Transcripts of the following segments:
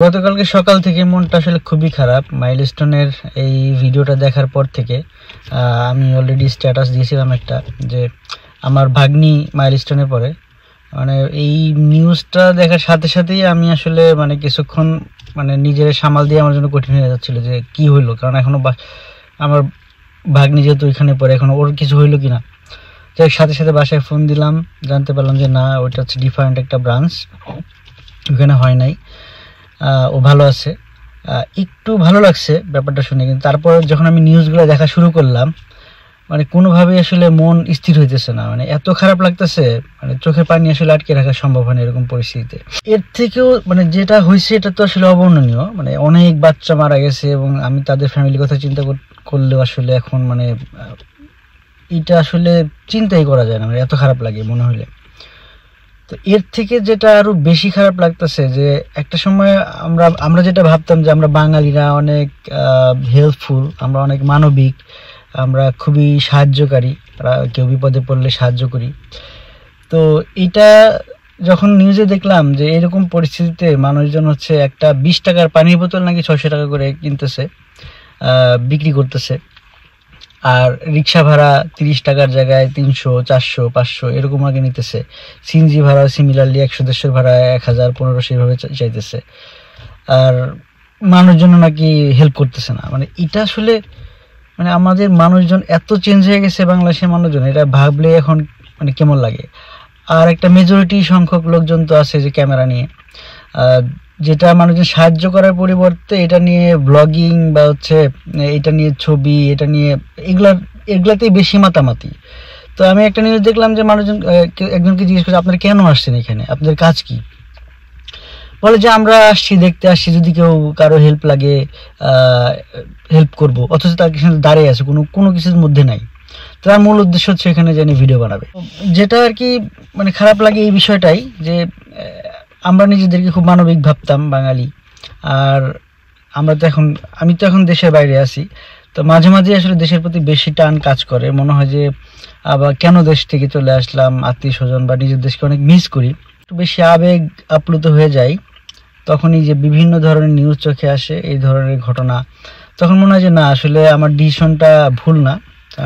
গতকালকে সকাল থেকে মনটা আসলে খুবই খারাপ। মাইলস্টোনের এই ভিডিওটা দেখার পর থেকে আমি অলরেডি স্ট্যাটাস দিয়েছিলাম একটা, যে আমার ভাগ্নি মাইলস্টোনে পড়ে। মানে এই নিউজটা দেখার সাথে সাথেই আমি আসলে কিছুক্ষণ নিজের সামাল দিয়ে আমার জন্য কঠিন হয়ে যাচ্ছিল যে কি হইলো, কারণ এখনো আমার ভাগ্নি যেহেতু ওইখানে পড়ে, এখনো ওর কিছু হইলো কিনা। যাই সাথে সাথে বাসায় ফোন দিলাম, জানতে পারলাম যে না, ওইটা হচ্ছে ডিফারেন্ট একটা ব্রাঞ্চ, ওখানে হয় নাই, ও ভালো আছে। একটু ভালো লাগছে ব্যাপারটা শুনে, কিন্তু তারপর যখন আমি নিউজগুলো দেখা শুরু করলাম, কোনোভাবেই আসলে মন স্থির হইতেছে না। এত খারাপ লাগতেছে, চোখের পানি আসলে আটকে রাখা সম্ভব হয় না এরকম পরিস্থিতিতে। এর থেকেও যেটা হয়েছে এটা তো আসলে অবর্ণনীয়। অনেক বাচ্চা মারা গেছে, এবং আমি তাদের ফ্যামিলির কথা চিন্তা করলেও আসলে এখন এটা আসলে চিন্তাই করা যায় না, এত খারাপ লাগে মনে হলে। তো এর থেকে যেটা আরো বেশি খারাপ লাগতেছে, যে একটা সময় আমরা যেটা ভাবতাম যে আমরা বাঙালিরা অনেক হেল্পফুল, আমরা অনেক মানবিক, আমরা খুবই সাহায্যকারী, কেউ বিপদে পড়লে সাহায্য করি। তো এটা যখন নিউজে দেখলাম যে এরকম পরিস্থিতিতে মানুষজন হচ্ছে একটা 20 টাকার পানির বোতল নাকি 600 টাকা করে কিনতেছে, বিক্রি করতেছে, আর রিক্সা ভাড়া 30 টাকার জায়গায় 300, 400, 500 এরকম আগে নিতেছে। সিএনজি ভাড়া সিমিলারলি 100-150 ভাড়া 1000, 1500 এইভাবে চাইতেছে, আর মানুষজন নাকি হেল্প করতেছে না। এটা আসলে আমাদের মানুষজন এত চেঞ্জ হয়ে গেছে, বাংলাদেশের মানুষজন, এটা ভাবলে এখন কেমন লাগে। আর একটা মেজরিটি সংখ্যক লোকজন তো আছে যে ক্যামেরা নিয়ে, যেটা মানুষজন সাহায্য করার পরিবর্তে এটা নিয়ে ব্লগিং বা হচ্ছে এটা নিয়ে ছবি, এটা নিয়ে এগুলাতেই বেশি মাতামাতি। তো আমি একটা নিউজ দেখলাম যে মানুষজন একজনকে জিজ্ঞেস করছে, আপনারা কেন আসছেন এখানে, আপনাদের কাজ কি? বলে যে আমরা আসছি, দেখতে আসছি, যদি কেউ কারো হেল্প লাগে হেল্প করব। অথচ তার কিছু দাঁড়িয়ে আছে, কোনো কিছুর মধ্যে নাই। তার মূল উদ্দেশ্য হচ্ছে এখানে জানি ভিডিও বানাবে। যেটা আর কি খারাপ লাগে এই বিষয়টাই, যে আমরা নিজেদেরকে খুব মানবিক ভাবতাম বাঙালি, আর আমি তো এখন দেশের বাইরে আছি। তো মাঝে মাঝে আসলে দেশের প্রতি বেশি টান কাজ করে, মনে হয় যে আবার কেন দেশ থেকে চলে আসলাম, আত্মীয় স্বজন বা নিজের দেশকে অনেক মিস করি, একটু বেশি আবেগ আপ্লুত হয়ে যাই। তখনই যে বিভিন্ন ধরনের নিউজ চোখে আসে, এই ধরনের ঘটনা, তখন মনে হয় যে না, আসলে আমার ডিসিশনটা ভুল না।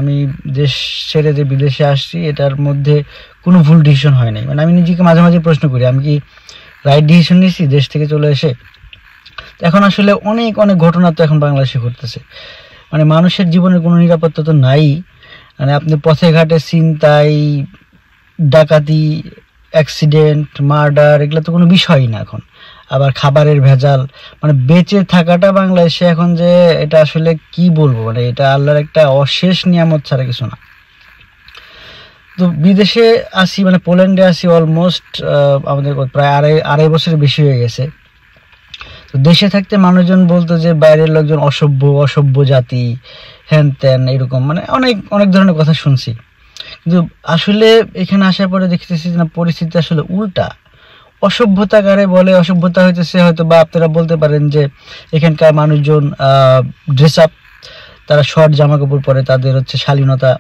আমি দেশ ছেড়ে যে বিদেশে আসছি, এটার মধ্যে কোনো ভুল ডিসিশন হয় নাই। আমি নিজেকে মাঝে মাঝে প্রশ্ন করি, আমি কি রাইট ডিসিশন নিয়েছি দেশ থেকে চলে এসে? এখন আসলে অনেক অনেক ঘটনা তো এখন বাংলাদেশে ঘটতেছে, মানুষের জীবনের কোনো নিরাপত্তা তো নাই। আপনি পথে ঘাটে ছিনতাই, ডাকাতি, অ্যাক্সিডেন্ট, মার্ডার, এগুলো তো কোনো বিষয়ই না এখন। আবার খাবারের ভেজাল, বেঁচে থাকাটা বাংলাদেশে এখন যে এটা আসলে কি বলবো, এটা আল্লাহর একটা অশেষ নিয়ামত ছাড়া কিছু না। তো বিদেশে আসি, পোল্যান্ডে আসি অলমোস্ট আমাদের প্রায় আড়াই বছরের বেশি হয়ে গেছে। তো দেশে থাকতে মানুষজন বলতো যে বাইরের লোকজন অসভ্য জাতি, হ্যান ত্যান, এরকম অনেক অনেক ধরনের কথা শুনছি। কিন্তু আসলে এখানে আসার পরে দেখতেছি না, পরিস্থিতি আসলে উল্টা। অসভ্যতা কারে বলে? অসভ্যতা হইতেছে, হয়তো বা আপনারা বলতে পারেন যে এখানকার মানুষজন ড্রেস আপ, তারা শর্ট জামা কাপড় পরে, তাদের হচ্ছে শালীনতা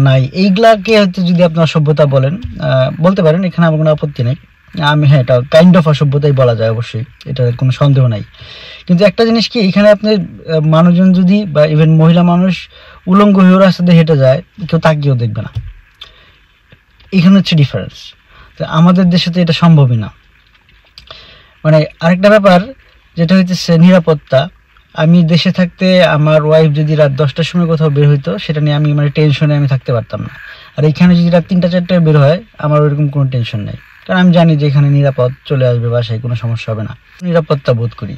নাই, এইগুলাকে হচ্ছে যদি আপনি অসভ্যতা বলতে পারেন, এখানে আমার কোনো আপত্তি নেই। হ্যাঁ, এটা কাইন্ড অফ অসভ্যতাই বলা যায়, অবশ্যই, এটার কোনো সন্দেহ নাই। কিন্তু একটা জিনিস কি, এখানে আপনি মানুষজন যদি বা ইভেন মহিলা মানুষ উলঙ্গ হয়ে রাস্তাতে হেঁটে যায়, কেউ তাকিয়েও দেখবে না। এখানে হচ্ছে ডিফারেন্স। তো আমাদের দেশে তো এটা সম্ভবই না। আরেকটা ব্যাপার যেটা হইতেছে নিরাপত্তা। আমি দেশে থাকতে আমার ওয়াইফ যদি রাত 10টার সময় কোথাও বের হইতো, সেটা নিয়ে আমি টেনশনে আমি থাকতে পারতাম না। আর এখানে যদি রাত 3টা-4টায় বের হয়, আমার ওইরকম কোনো টেনশন নেই, কারণ আমি জানি যে এখানে নিরাপদ, চলে আসবে বাসায়, কোনো সমস্যা হবে না, নিরাপত্তা বোধ করি।